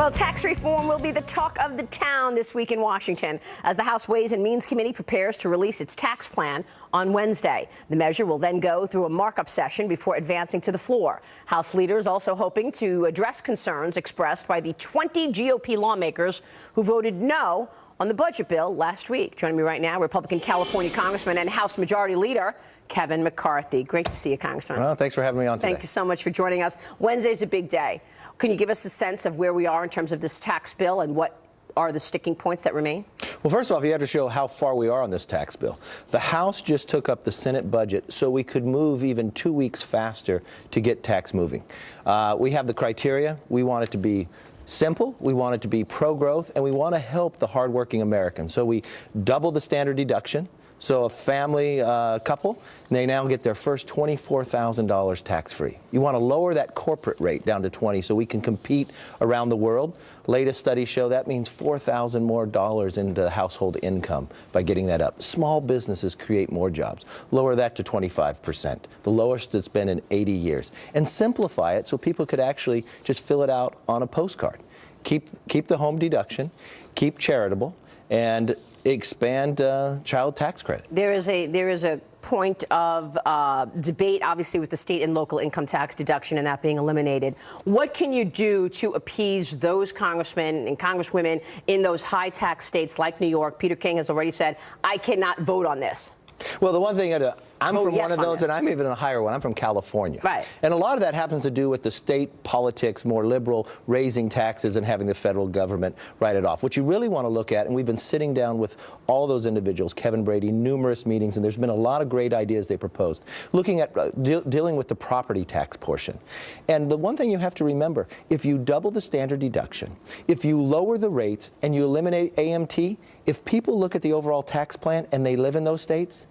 Well, tax reform will be the talk of the town this week in Washington as the House Ways and Means Committee prepares to release its tax plan on Wednesday. The measure will then go through a markup session before advancing to the floor. House leaders also hoping to address concerns expressed by the 20 GOP lawmakers who voted no on the budget bill last week. Joining me right now, Republican California Congressman and House Majority Leader Kevin McCarthy. Great to see you, Congressman. Well, thanks for having me on today. Thank you so much for joining us. Wednesday's a big day. Can you give us a sense of where we are in terms of this tax bill and what are the sticking points that remain? Well, first of all, you have to show how far we are on this tax bill. The House just took up the Senate budget so we could move even 2 weeks faster to get tax moving. We have the criteria. We want it to be simple, we want it to be pro-growth, and we want to help the hardworking American. So we double the standard deduction. So a family couple, they now get their first $24,000 tax-free. You want to lower that corporate rate down to 20 so we can compete around the world. Latest studies show that means $4,000 more into household income by getting that up. Small businesses create more jobs. Lower that to 25%, the lowest it's been in 80 years. And simplify it so people could actually just fill it out on a postcard. Keep the home deduction, keep charitable, and expand child tax credit. There is a point of debate, obviously, with the state and local income tax deduction and that being eliminated. What can you do to appease those congressmen and congresswomen in those high tax states like New York? Peter King has already said, I cannot vote on this. Well, the one thing I'm from one of those, and I'm even a higher one. I'm from California. Right. And a lot of that happens to do with the state politics, more liberal, raising taxes and having the federal government write it off. What you really want to look at, and we've been sitting down with all those individuals, Kevin Brady, numerous meetings, and there's been a lot of great ideas they proposed, looking at dealing with the property tax portion. And the one thing you have to remember, if you double the standard deduction, if you lower the rates and you eliminate AMT, if people look at the overall tax plan and they live in those states,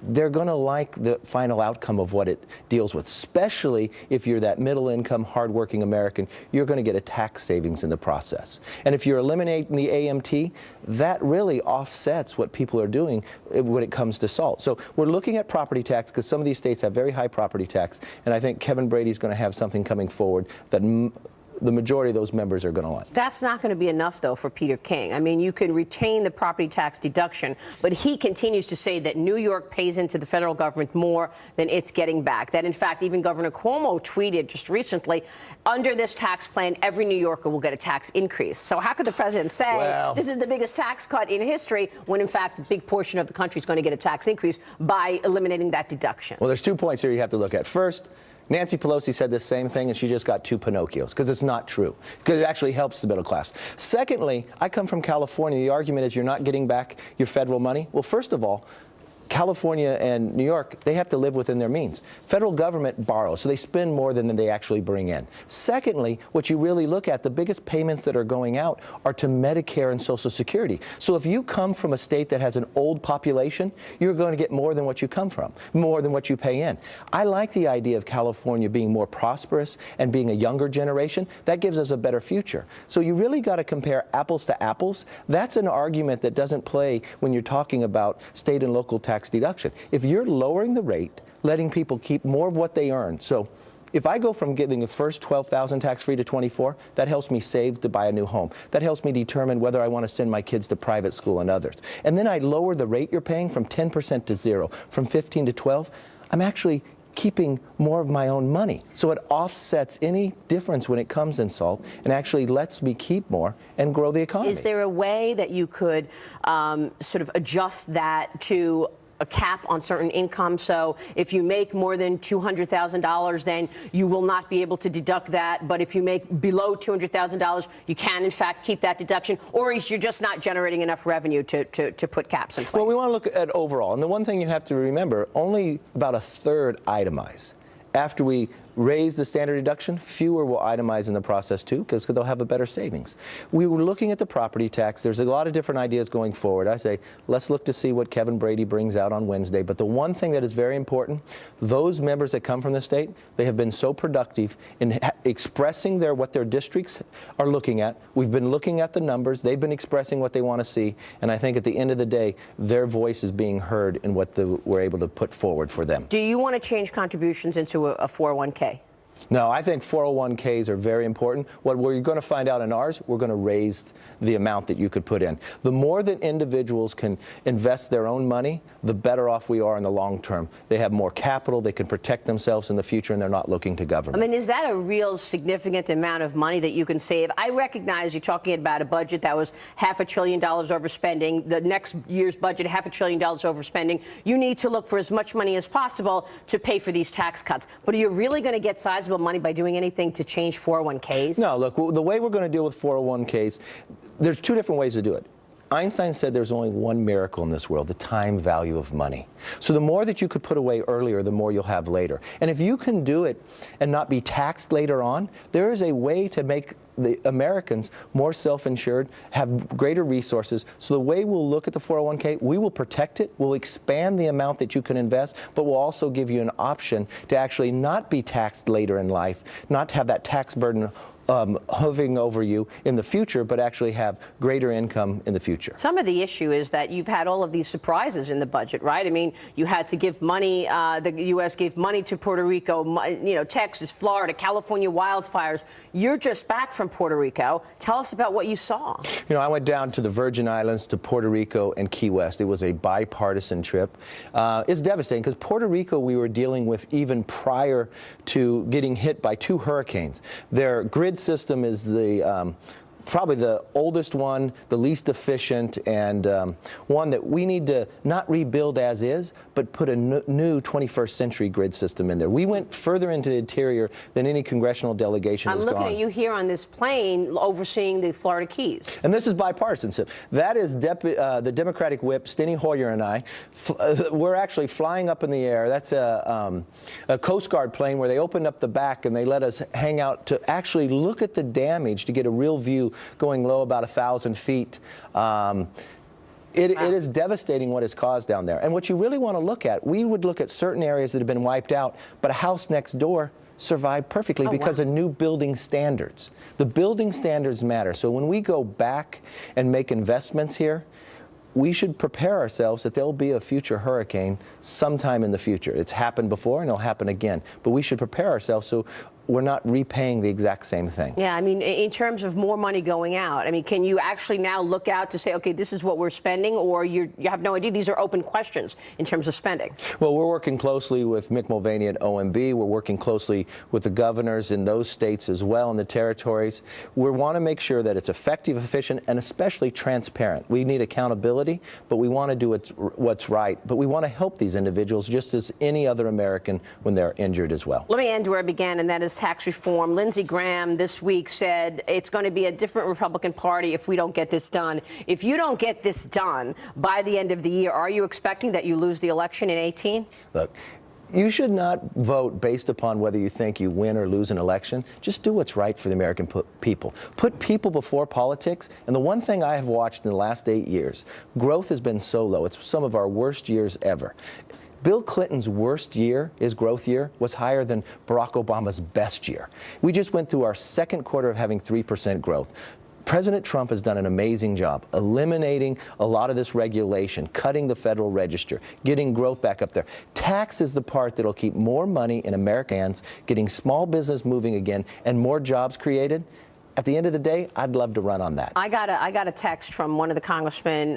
they're going to like the final outcome of what it deals with, especially if you're that middle-income, hardworking American. You're going to get a tax savings in the process. And if you're eliminating the AMT, that really offsets what people are doing when it comes to SALT. So we're looking at property tax because some of these states have very high property tax, and I think Kevin Brady's going to have something coming forward that the majority of those members are going to like. That's not going to be enough, though, for Peter King. I mean, you can retain the property tax deduction, but he continues to say that New York pays into the federal government more than it's getting back. That, in fact, even Governor Cuomo tweeted just recently, under this tax plan, every New Yorker will get a tax increase. So how could the president say this is the biggest tax cut in history when, in fact, a big portion of the country is going to get a tax increase by eliminating that deduction? Well, there's 2 points here you have to look at. First, Nancy Pelosi said the same thing, and she just got 2 Pinocchios, because it's not true, because it actually helps the middle class. Secondly, I come from California. The argument is you're not getting back your federal money. Well, first of all, California and New York, they have to live within their means. Federal government borrows, so they spend more than they actually bring in. Secondly, what you really look at, the biggest payments that are going out are to Medicare and Social Security. So if you come from a state that has an old population, you're going to get more than what you come from, more than what you pay in. I like the idea of California being more prosperous and being a younger generation. That gives us a better future. So you really got to compare apples to apples. That's an argument that doesn't play when you're talking about state and local tax deduction. If you're lowering the rate, letting people keep more of what they earn. So if I go from getting the first $12,000 tax-free to 24, that helps me save to buy a new home. That helps me determine whether I want to send my kids to private school and others. And then I lower the rate you're paying from 10% to 0, from 15 to 12. I'm actually keeping more of my own money. So it offsets any difference when it comes in SALT and actually lets me keep more and grow the economy. Is there a way that you could sort of adjust that to a cap on certain income? So if you make more than $200,000, then you will not be able to deduct that. But if you make below $200,000, you can, in fact, keep that deduction. Or you're just not generating enough revenue to put caps in place. Well, we want to look at overall. And the one thing you have to remember, only about a third itemize. After we raise the standard deduction, fewer will itemize in the process too, because they'll have a better savings. We were looking at the property tax. There's a lot of different ideas going forward. I say, let's look to see what Kevin Brady brings out on Wednesday. But the one thing that is very important, those members that come from the state, they have been so productive in expressing what their districts are looking at. We've been looking at the numbers. They've been expressing what they want to see. And I think at the end of the day, their voice is being heard in what we're able to put forward for them. Do you want to change contributions into a 401k? No, I think 401ks are very important. What we're going to find out in ours, we're going to raise the amount that you could put in. The more that individuals can invest their own money, the better off we are in the long term. They have more capital, they can protect themselves in the future, and they're not looking to government. I mean, is that a real significant amount of money that you can save? I recognize you're talking about a budget that was $500 billion overspending. The next year's budget, $500 billion overspending. You need to look for as much money as possible to pay for these tax cuts. But are you really going to get sizable money by doing anything to change 401ks? No, look, the way we're going to deal with 401ks, there's two different ways to do it. Einstein said there's only one miracle in this world, the time value of money. So the more that you could put away earlier, the more you'll have later. And if you can do it and not be taxed later on, there is a way to make the Americans more self-insured, have greater resources. So the way we'll look at the 401k, we will protect it, we'll expand the amount that you can invest, but we'll also give you an option to actually not be taxed later in life, not to have that tax burden hovering over you in the future, but actually have greater income in the future. Some of the issue is that you've had all of these surprises in the budget, right? I mean, you had to give money, the U.S. gave money to Puerto Rico, Texas, Florida, California wildfires. You're just back from Puerto Rico. Tell us about what you saw. I went down to the Virgin Islands, to Puerto Rico and Key West. It was a bipartisan trip. It's devastating because Puerto Rico we were dealing with even prior to getting hit by 2 hurricanes. Their grid system is the probably the oldest one, the least efficient, and one that we need to not rebuild as is, but put a new 21st century grid system in there. We went further into the interior than any congressional delegation has gone. I'm looking at you here on this plane overseeing the Florida Keys. And this is bipartisanship. That is the Democratic whip, Steny Hoyer, and I. We're actually flying up in the air. That's a Coast Guard plane where they opened up the back and they let us hang out to actually look at the damage to get a real view going low about 1,000 feet. It is devastating what is caused down there. And what you really want to look at, we would look at certain areas that have been wiped out, but a house next door survived perfectly because of new building standards. The building standards matter. So when we go back and make investments here, we should prepare ourselves that there'll be a future hurricane sometime in the future. It's happened before and it'll happen again. But we should prepare ourselves so we're not repaying the exact same thing. Yeah, I mean, in terms of more money going out, I mean, can you actually now look out to say, okay, this is what we're spending, or you have no idea? These are open questions in terms of spending. Well, we're working closely with Mick Mulvaney at OMB. We're working closely with the governors in those states as well, in the territories. We want to make sure that it's effective, efficient, and especially transparent. We need accountability, but we want to do what's right. But we want to help these individuals just as any other American when they're injured as well. Let me end where I began, and that is tax reform. Lindsey Graham this week said it's going to be a different Republican Party if we don't get this done. If you don't get this done by the end of the year, are you expecting that you lose the election in 2018? Look, you should not vote based upon whether you think you win or lose an election. Just do what's right for the American people. Put people before politics. And the one thing I have watched in the last 8 years, growth has been so low. It's some of our worst years ever. Bill Clinton's worst year, his growth year, was higher than Barack Obama's best year. We just went through our second quarter of having 3% growth. President Trump has done an amazing job eliminating a lot of this regulation, cutting the Federal Register, getting growth back up there. Tax is the part that will keep more money in American hands, getting small business moving again, and more jobs created. At the end of the day, I'd love to run on that. I got a text from one of the congressmen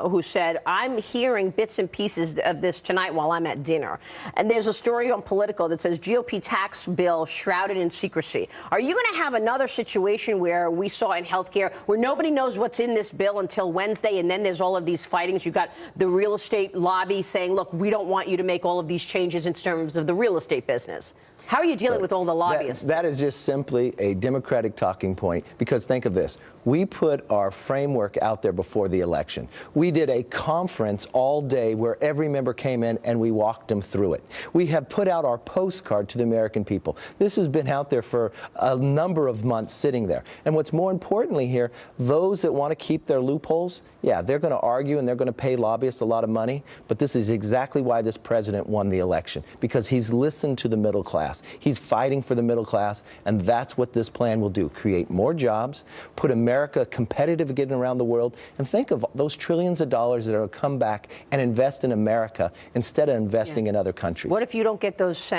who said, I'm hearing bits and pieces of this tonight while I'm at dinner. And there's a story on Politico that says GOP tax bill shrouded in secrecy. Are you going to have another situation where we saw in healthcare where nobody knows what's in this bill until Wednesday, and then there's all of these fightings? You've got the real estate lobby saying, look, we don't want you to make all of these changes in terms of the real estate business. How are you dealing with all the lobbyists? That is just simply a Democratic talking point, because think of this. We put our framework out there before the election. We did a conference all day where every member came in and we walked them through it. We have put out our postcard to the American people. This has been out there for a number of months sitting there. And what's more importantly here, those that want to keep their loopholes, yeah, they're going to argue and they're going to pay lobbyists a lot of money. But this is exactly why this president won the election, because he's listened to the middle class. He's fighting for the middle class, and that's what this plan will do. Create more jobs, put America America competitive again around the world, and think of those trillions of dollars that will come back and invest in America instead of investing in other countries. What if you don't get those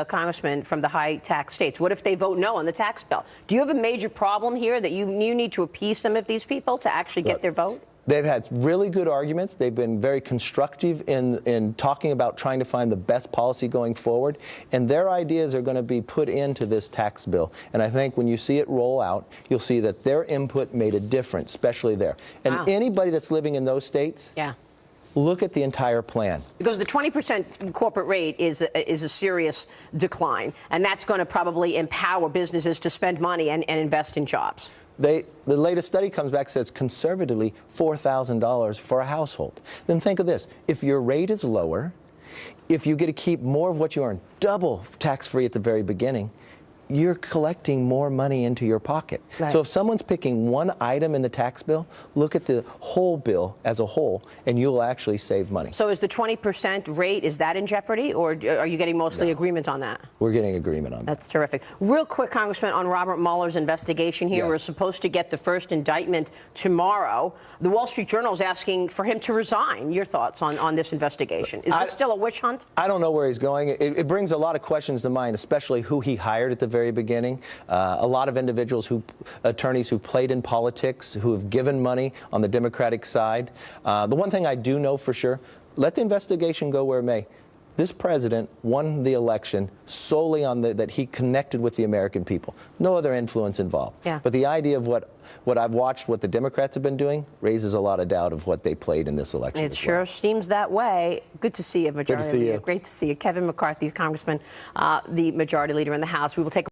congressmen from the high tax states? What if they vote no on the tax bill? Do you have a major problem here that you need to appease some of these people to actually get their vote? They've had really good arguments. They've been very constructive in talking about trying to find the best policy going forward. And their ideas are going to be put into this tax bill. And I think when you see it roll out, you'll see that their input made a difference, especially there. And anybody that's living in those states, look at the entire plan. Because the 20% corporate rate is a serious decline. And that's going to probably empower businesses to spend money and invest in jobs. The latest study comes back, says conservatively $4,000 for a household. Then think of this. If your rate is lower, if you get to keep more of what you earn, double tax-free at the very beginning, you're collecting more money into your pocket. Right. So if someone's picking one item in the tax bill, look at the whole bill as a whole, and you'll actually save money. So is the 20% rate, is that in jeopardy, or are you getting mostly agreement on that? We're getting agreement on that. That's terrific. Real quick, Congressman, on Robert Mueller's investigation here. Yes. We're supposed to get the first indictment tomorrow. The Wall Street Journal is asking for him to resign. Your thoughts on this investigation? Is this still a witch hunt? I don't know where he's going. It brings a lot of questions to mind, especially who he hired at the very beginning. A lot of individuals, attorneys who played in politics, who have given money on the Democratic side. The one thing I do know for sure, let the investigation go where it may. This president won the election solely on that he connected with the American people. No other influence involved. Yeah. But the idea of what I've watched, what the Democrats have been doing, raises a lot of doubt of what they played in this election. It sure seems that way. Good to see you, Majority Good to see Leader. you. Great to see you. Kevin McCarthy, Congressman, the Majority Leader in the House. We will take